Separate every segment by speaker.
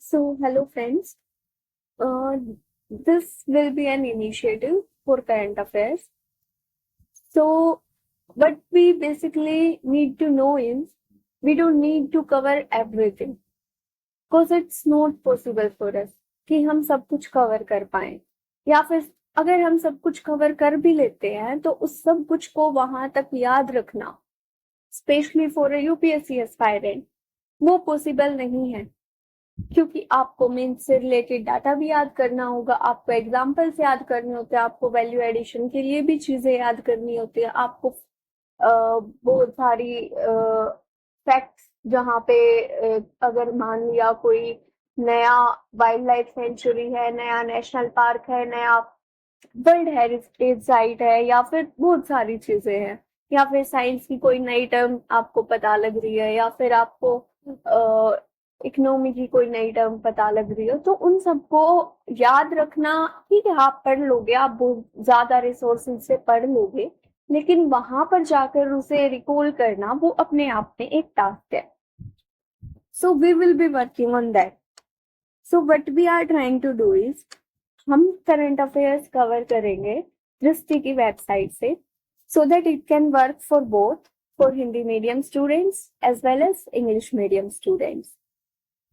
Speaker 1: So, hello friends. Uh, this will be an initiative for current affairs. So, what we basically need to know is we don't need to cover everything because it's not possible for us कि हम सब कुछ cover कर पाए या फिर अगर हम सब कुछ कवर कर भी लेते हैं तो उस सब कुछ को वहां तक याद रखना स्पेशली फॉर यूपीएससी एस्पायरेंट वो पॉसिबल नहीं है क्योंकि आपको मेंस से रिलेटेड डाटा भी याद करना होगा, आपको एग्जाम्पल्स याद करने होते हैं, आपको वैल्यू एडिशन के लिए भी चीजें याद करनी होती है, आपको बहुत सारी फैक्ट्स जहाँ पे अगर मान लिया कोई नया वाइल्ड लाइफ सेंचुरी है, नया नेशनल पार्क है, नया वर्ल्ड हेरिटेज साइट है या फिर बहुत सारी चीजें हैं या फिर साइंस की कोई नई टर्म आपको पता लग रही है या फिर आपको इकोनॉमी की कोई नई टर्म पता लग रही हो तो उन सबको याद रखना ठीक है, आप पढ़ लोगे, आप बहुत ज्यादा रिसोर्सेज से पढ़ लोगे, लेकिन वहां पर जाकर उसे रिकॉल करना वो अपने आप में एक टास्क है. So we will be working on that. So what we are trying to do is हम करंट अफेयर्स कवर करेंगे दृष्टि की वेबसाइट से so that it can work for both for Hindi medium students as well as English medium students.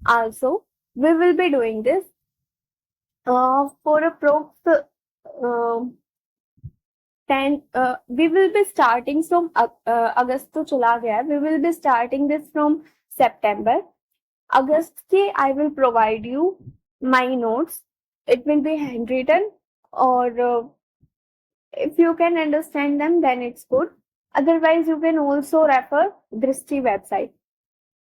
Speaker 1: Also, we will be doing this for approx 10. We will be starting from August to चला गया. We will be starting this from September. August के I will provide you my notes. It will be handwritten or if you can understand them then it's good. Otherwise you can also refer दृष्टि website.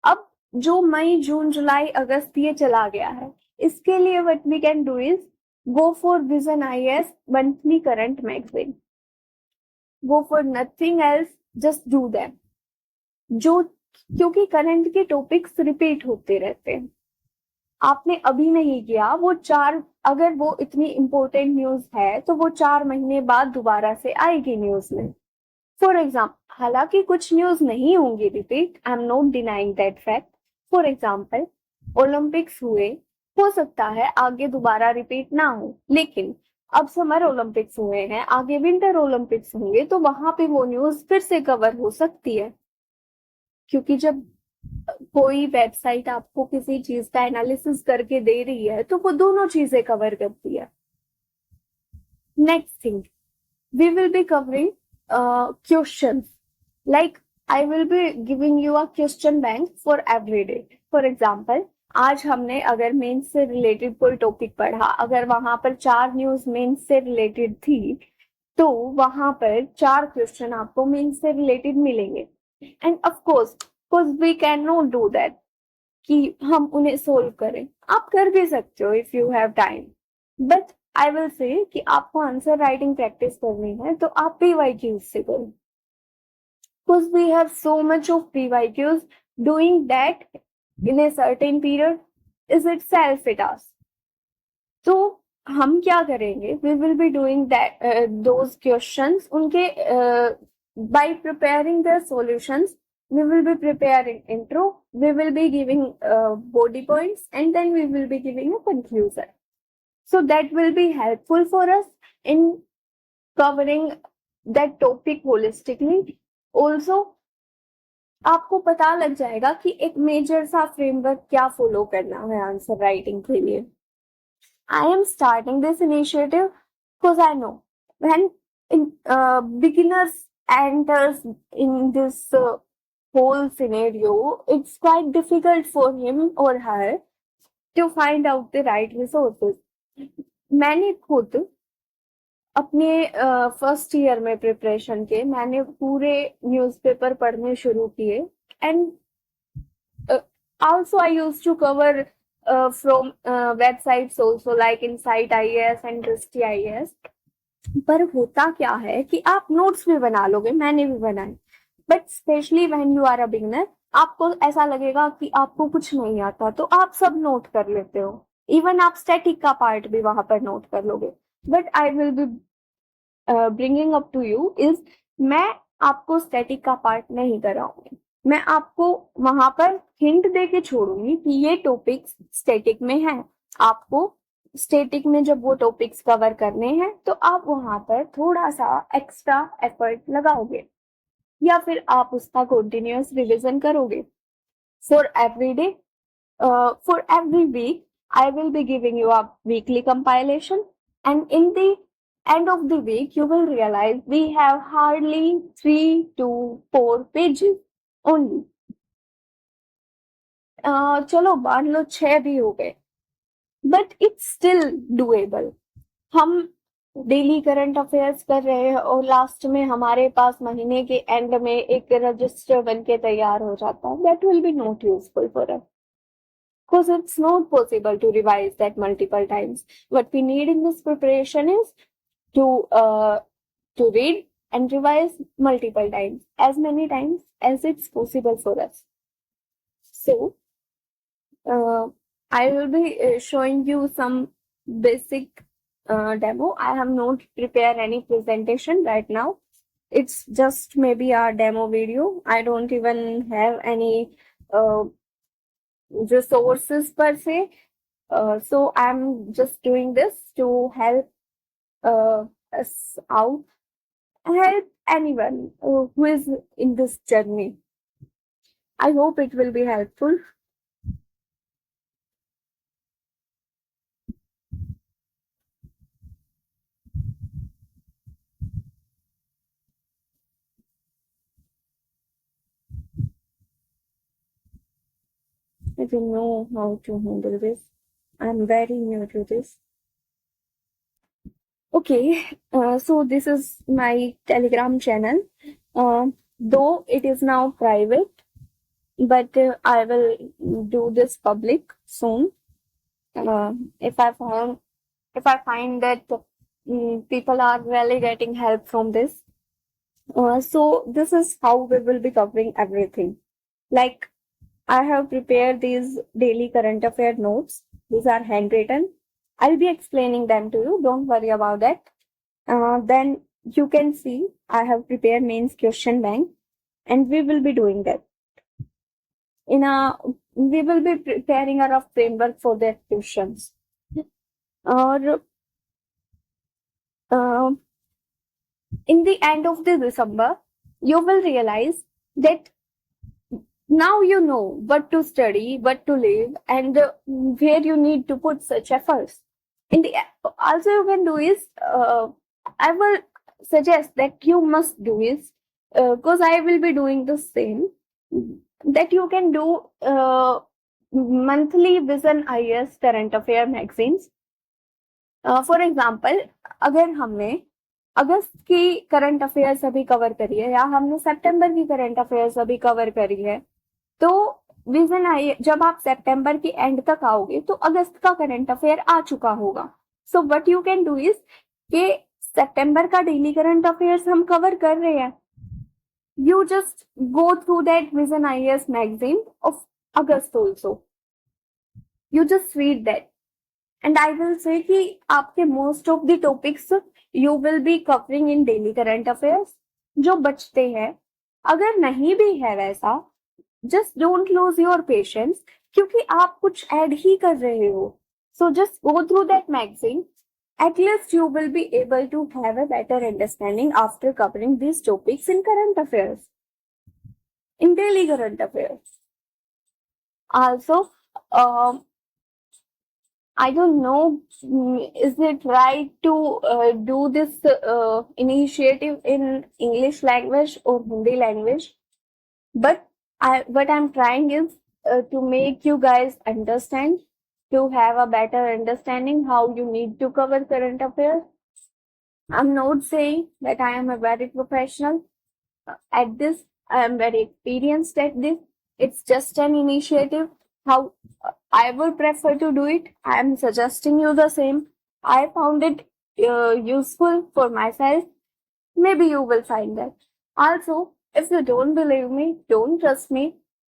Speaker 1: अब जो मई जून जुलाई अगस्त ये चला गया है इसके लिए what we can do is go for Vision IAS monthly current magazine. Go for nothing else, just do them. जो क्योंकि करंट के टॉपिक्स रिपीट होते रहते हैं, आपने अभी नहीं किया वो अगर वो इतनी इंपॉर्टेंट न्यूज है तो वो 4 महीने बाद दोबारा से आएगी न्यूज में. फॉर एग्जाम्पल, हालांकि कुछ न्यूज नहीं होंगी repeat, I am not denying that fact. For example, Olympics हुए, हो सकता है आगे दोबारा रिपीट ना हो, लेकिन अब समर ओलंपिक्स हुए हैं, आगे विंटर ओलंपिक्स होंगे तो वहां पे वो न्यूज फिर से कवर हो सकती है क्योंकि जब कोई वेबसाइट आपको किसी चीज का एनालिसिस करके दे रही है तो वो दोनों चीजें कवर करती है. Next thing, we will be covering questions. Like I will be giving you a question bank for every day. For example, आज हमने अगर मेंस से रिलेटेड कोई टॉपिक पढ़ा, अगर वहां पर 4 न्यूज मेंस से रिलेटेड थी तो वहां पर 4 क्वेश्चन आपको मेंस से रिलेटेड मिलेंगे. And of course we can not do that कि हम उन्हें सोल्व करें. आप कर भी सकते हो if you have time, but I will say कि आपको आंसर राइटिंग प्रैक्टिस करनी है तो आप PYQs से करो because we have so much of PYQs. Doing that in a certain period is itself a task. तो हम क्या करेंगे, we will be doing that those questions उनके by preparing the solutions. We will be preparing intro, we will be giving body points and then we will be giving a conclusion. So that will be helpful for us in covering that topic holistically. Also, आपको पता लग जाएगा कि एक major सा framework क्या follow करना है आंसर राइटिंग के लिए. I am starting this initiative because I know when beginners enters in this whole scenario, it's quite difficult for him or her to find out the right resources. मैंने खुद अपने first year में preparation के मैंने पूरे newspaper पढ़ने शुरू किए and also I used to cover from websites also like Insight IAS and Dristy IAS. पर होता क्या है कि आप नोट्स भी बना लोगे, मैंने भी बनाए, but specially when you are a beginner आपको ऐसा लगेगा कि आपको कुछ नहीं आता तो आप सब नोट कर लेते हो. इवन आप स्टैटिक का पार्ट भी वहां पर नोट कर लोगे. But I will be bringing up to you is मैं आपको स्टैटिक का पार्ट नहीं कराऊंगी, मैं आपको वहां पर हिंट दे के छोड़ूंगी कि ये टॉपिक्स स्टैटिक में है। आपको स्टैटिक में जब वो टॉपिक्स कवर करने हैं तो आप वहां पर थोड़ा सा एक्स्ट्रा एफर्ट लगाओगे या फिर आप उसका कंटिन्यूअस रिवीजन करोगे। For every day, for every week I will be giving you a weekly compilation, and in the end of the week you will realize we have hardly 3 to 4 pages only. चलो मान लो 6 भी हो गए, but it's still doable. हम daily current affairs कर रहे हैं और लास्ट में हमारे पास महीने के एंड में एक रजिस्टर बन के तैयार हो जाता है। That will be not useful for us because it's not possible to revise that multiple times. What we need in this preparation is to read and revise multiple times, as many times as it's possible for us. So I will be showing you some basic demo. I have not prepared any presentation right now. It's just maybe a demo video. I don't even have any resources per se. So I'm just doing this to help us out, help anyone who is in this journey. I hope it will be helpful. I don't know how to handle this. I'm very new to this. Okay, so this is my Telegram channel. Though it is now private, but I will do this public soon. If I find that people are really getting help from this. So this is how we will be covering everything. Like, I have prepared these daily current affair notes. These are handwritten. I'll be explaining them to you. Don't worry about that. Then you can see I have prepared mains question bank, and we will be doing that. We will be preparing a rough framework for their questions. Or in the end of the December, you will realize that now you know what to study, what to live, and where you need to put such efforts. Also you can do is, I will suggest that you must do is, because I will be doing the same, that you can do monthly Vision IS current affair magazines. For example, अगर हमने अगस्त की current affairs अभी cover करी है या हमने सितंबर की current affairs अभी कवर करी है, तो विजन आई जब आप सितंबर के एंड तक आओगे तो अगस्त का करंट अफेयर आ चुका होगा। So what you can do is कि सितंबर का डेली करंट अफेयर्स हम कवर कर रहे हैं, you just go through that vision IAS magazine of August also, you just read that, and I will say कि आपके most of the topics you will be covering in daily current affairs. जो बचते हैं, अगर नहीं भी है वैसा, just don't lose your patience, क्योंकि आप कुछ ऐड ही कर रहे हो. So just go through that magazine. At least you will be able to have a better understanding after covering these topics in current affairs, in daily current affairs. Also, I don't know, is it right to do this initiative in English language or Hindi language? But what I'm trying is to make you guys understand, to have a better understanding how you need to cover current affairs. I'm not saying that I am a very professional at this. I am very experienced at this. It's just an initiative. How I would prefer to do it. I am suggesting you the same. I found it useful for myself. Maybe you will find that. Also, if you don't believe me, don't trust me,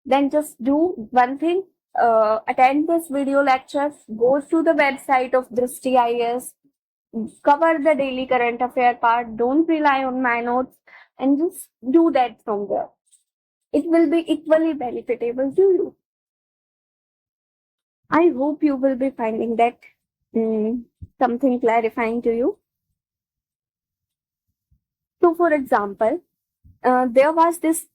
Speaker 1: then just do one thing. Attend this video lecture. Go to the website of Drishti IAS. Cover the daily current affair part. Don't rely on my notes, and just do that from there. It will be equally benefitable to you. I hope you will be finding that something clarifying to you. So, for example, there was this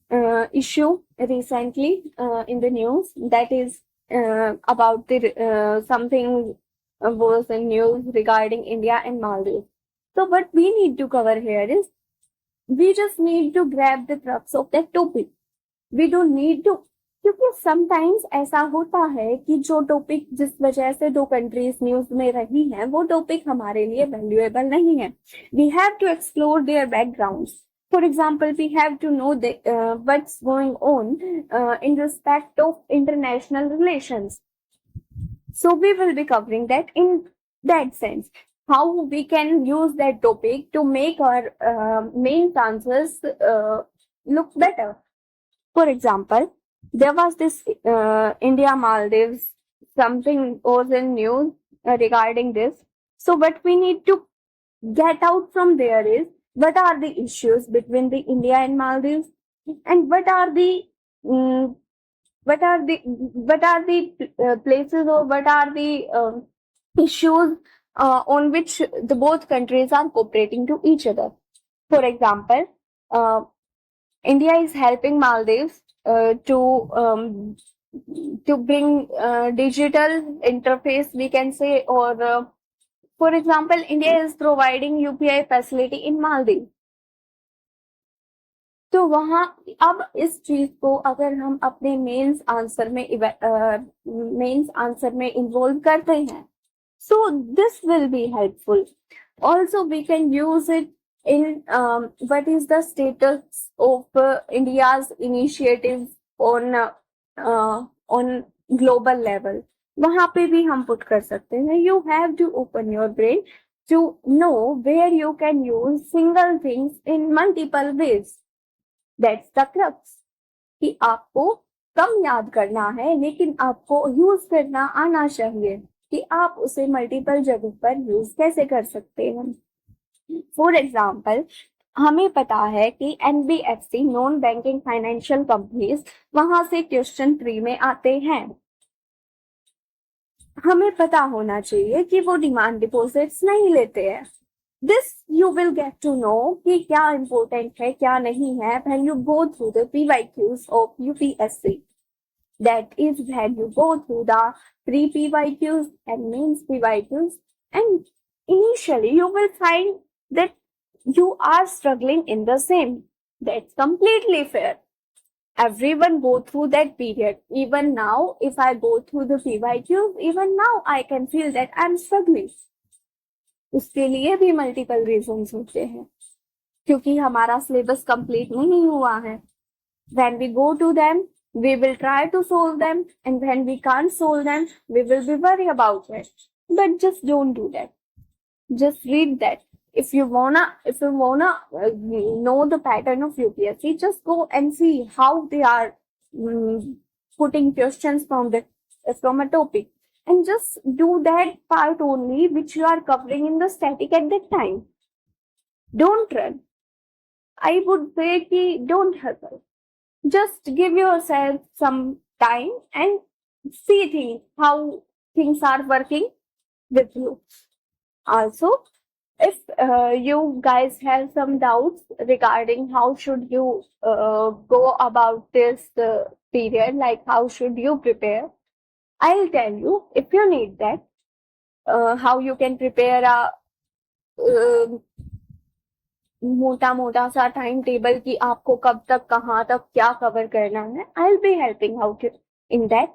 Speaker 1: issue recently in the news that is about the something was in news regarding India and Maldives. So, what we need to cover here is we just need to grab the crux of that topic. We don't need to, क्योंकि sometimes ऐसा होता है कि जो topic जिस वजह से दो कंट्रीज न्यूज में रही हैं वो टॉपिक हमारे लिए वैल्यूएबल नहीं है. We have to explore their backgrounds. For example, we have to know what's going on in respect of international relations. So we will be covering that in that sense. How we can use that topic to make our main answers look better. For example, there was this India Maldives, something was in news regarding this. So what we need to get out from there is what are the issues between the India and Maldives, and what are the mm, places, or what are the issues on which the both countries are cooperating to each other. For example, India is helping Maldives to bring digital interface, we can say, or for example, India is providing UPI facility in Maldives. तो वहां अब इस चीज को अगर हम अपने mains answer में इन्वॉल्व करते हैं, so this will be helpful. Also, we can use it in what is the status of India's initiatives on global level. वहां पे भी हम पुट कर सकते हैं. You have to open your brain to know where you can use single things in multiple ways. That's the crux. कि आपको कम याद करना है लेकिन आपको यूज करना आना चाहिए कि आप उसे मल्टीपल जगह पर यूज कैसे कर सकते हैं. फॉर एग्जाम्पल, हमें पता है कि NBFC, non banking financial companies, वहां से क्वेश्चन 3 में आते हैं. हमें पता होना चाहिए कि वो डिमांड डिपॉजिट्स नहीं लेते हैं. This you will get to know कि क्या important है क्या नहीं है when you go through the PYQs of UPSC. That is when you go through the pre-PYQs and mains PYQs, and initially you will find that you are struggling in the same. That's completely fair. Everyone go through that period. Even now, if I go through the PYQs, even now I can feel that I'm struggling. उसके लिए भी multiple reasons होते हैं क्योंकि हमारा syllabus complete नहीं हुआ है. When we go to them, we will try to solve them, and when we can't solve them, we will be worried about it. But just don't do that. Just read that. If you wanna know the pattern of UPSC, just go and see how they are putting questions from a topic. And just do that part only which you are covering in the static at that time. Don't run. I would say कि don't hustle. Just give yourself some time and see how things are working with you. Also, if you guys have some doubts regarding how should you go about this period, like how should you prepare, I'll tell you if you need that, how you can prepare a मोटा सा time table कि आपको कब तक कहाँ तक क्या cover करना है. I'll be helping out in that.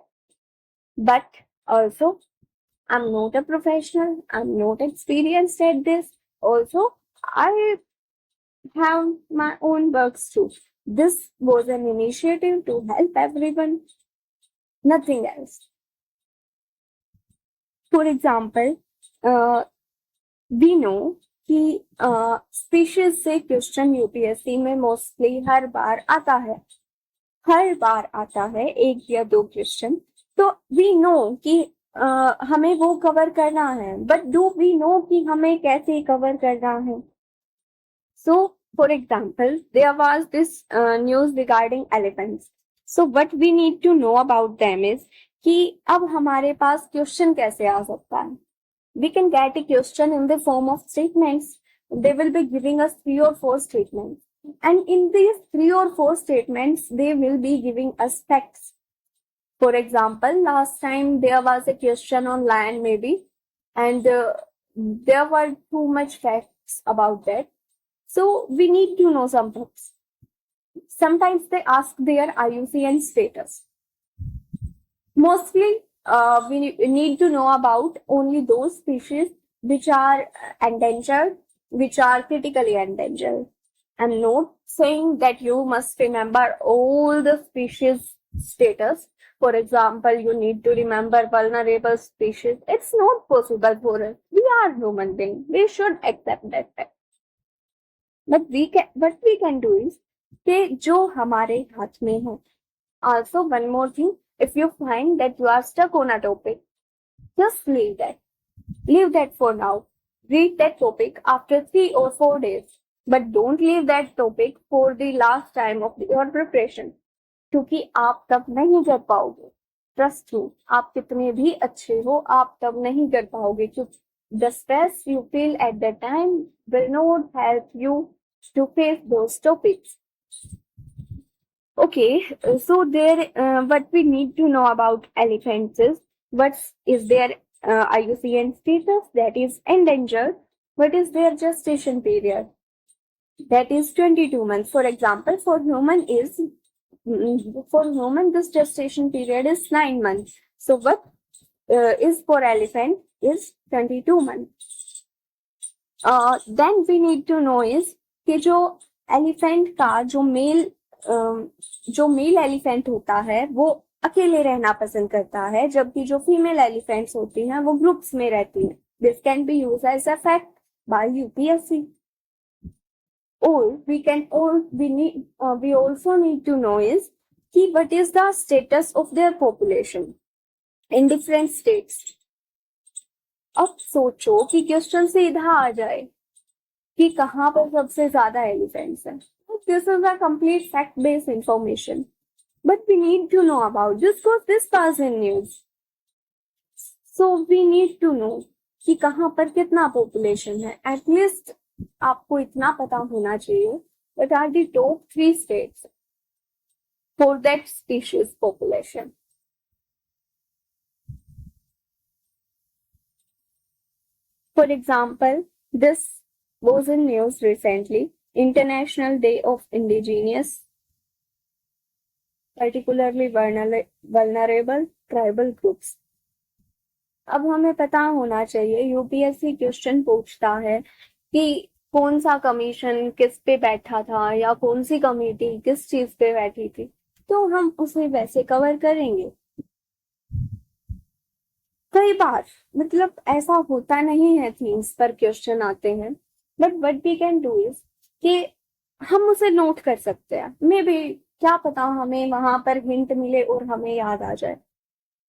Speaker 1: But also, I'm not a professional. I'm not experienced at this. Also, I have my own works too. This was an initiative to help everyone. Nothing else. For example, we know कि species से question UPSC में mostly हर बार आता है एक या दो question. तो we know कि हमें वो कवर करना है, बट डू वी नो कि हमें कैसे कवर करना है. So for example, there was this news regarding elephants. So what we need to know about them is कि अब हमारे पास क्वेश्चन कैसे आ सकता है. We can get a question in the form of statements. They will be giving us 3 or 4 statements. And in these 3 or 4 statements, they will be giving us facts. For example, last time there was a question on land maybe, and there were too much facts about that. So we need to know some facts. Sometimes they ask their IUCN status. Mostly, we need to know about only those species which are endangered, which are critically endangered. I'm not saying that you must remember all the species status. For example, you need to remember vulnerable species. It's not possible for us. We are human beings. We should accept that fact. But what we can do is कि जो हमारे हाथ में है. Also, one more thing, if you find that you are stuck on a topic, just leave that. Leave that for now. Read that topic after 3 or 4 days. But don't leave that topic for the last time of your preparation. क्योंकि आप तब नहीं कर पाओगे. Trust me, आप कितने भी अच्छे हो, आप तब नहीं कर पाओगे क्योंकि the stress you feel at that time will not help you to face those topics. Okay, so what we need to know about elephants is what is their IUCN status, that is endangered. What is their gestation period? That is 22 months. For example, for human this gestation period is 9 months. So what is for elephant is 22 months. Then we need to know is कि जो elephant का जो mail elephant होता है वो अकेले रहना पसंद करता है, जबकि जो फीमेल एलिफेंट्स होती हैं वो ग्रुप्स में रहती हैं. This can be use as a fact by UPSC. Or we also need to know is कि what is the status of their population in different states. अब सोचो कि क्वेश्चन सीधा आ जाए कि कहाँ पर सबसे ज्यादा एलिफेंट्स हैं. This is a complete fact-based information, but we need to know about this because this was in news. So we need to know कि कहाँ पर कितना population है. At least आपको इतना पता होना चाहिए what are the top 3 states for that species population. For example, this was in news recently. International Day of Indigenous, particularly vulnerable tribal groups. अब हमें पता होना चाहिए, यूपीएससी क्वेश्चन पूछता है कि कौन सा कमीशन किस पे बैठा था या कौन सी कमेटी किस चीज पे बैठी थी, तो हम उसे वैसे कवर करेंगे. कई बार मतलब ऐसा होता नहीं है थीम्स पर क्वेश्चन आते हैं, but what we can do is कि हम उसे नोट कर सकते हैं. मे बी क्या पता हमें वहां पर हिंट मिले और हमें याद आ जाए.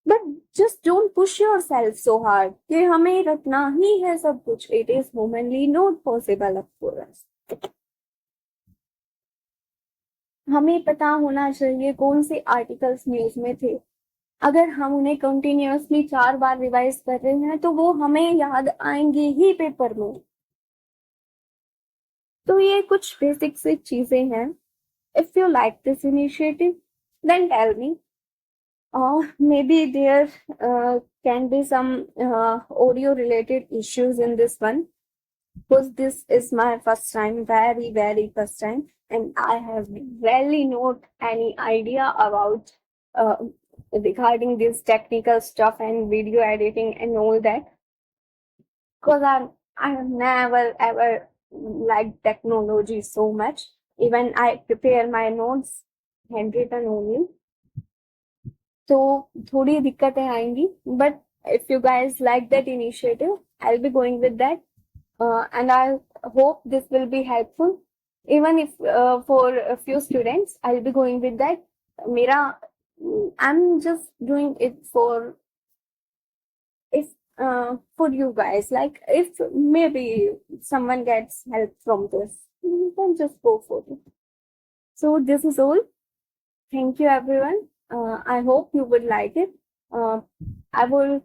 Speaker 1: But just don't push your self so hard कि हमें रटना ही है सब कुछ. It is humanly not possible for us. हमें पता होना चाहिए कौन से आर्टिकल्स न्यूज में थे. अगर हम उन्हें कंटिन्यूअसली 4 बार रिवाइज कर रहे हैं तो वो हमें याद आएंगे ही पेपर में. तो ये कुछ बेसिक सी चीजें हैं. If you like this initiative then tell me. Maybe there can be some audio related issues in this one because this is my first time, very very first time, and I have really not any idea about regarding this technical stuff and video editing and all that, because I have never ever liked technology so much. Even I prepare my notes handwritten only. तो थोड़ी दिक्कतें आएंगी, but if you guys like that initiative, I'll be going with that, and I hope this will be helpful. Even if for a few students, I'll be going with that. मेरा I'm just doing it for you guys. Like if maybe someone gets help from this, then just go for it. So this is all. Thank you everyone. I hope you would like it. I will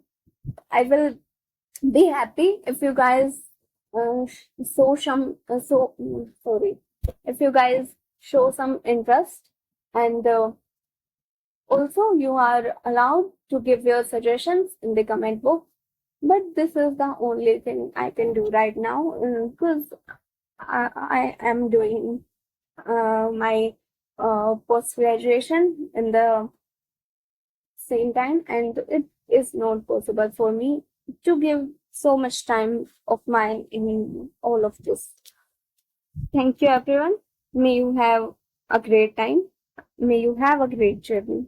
Speaker 1: be happy if you guys show some sorry, if you guys show some interest, and also you are allowed to give your suggestions in the comment box. But this is the only thing I can do right now, because I am doing my post graduation in the same time, and it is not possible for me to give so much time of mine in all of this. Thank you, everyone. May you have a great time. May you have a great journey.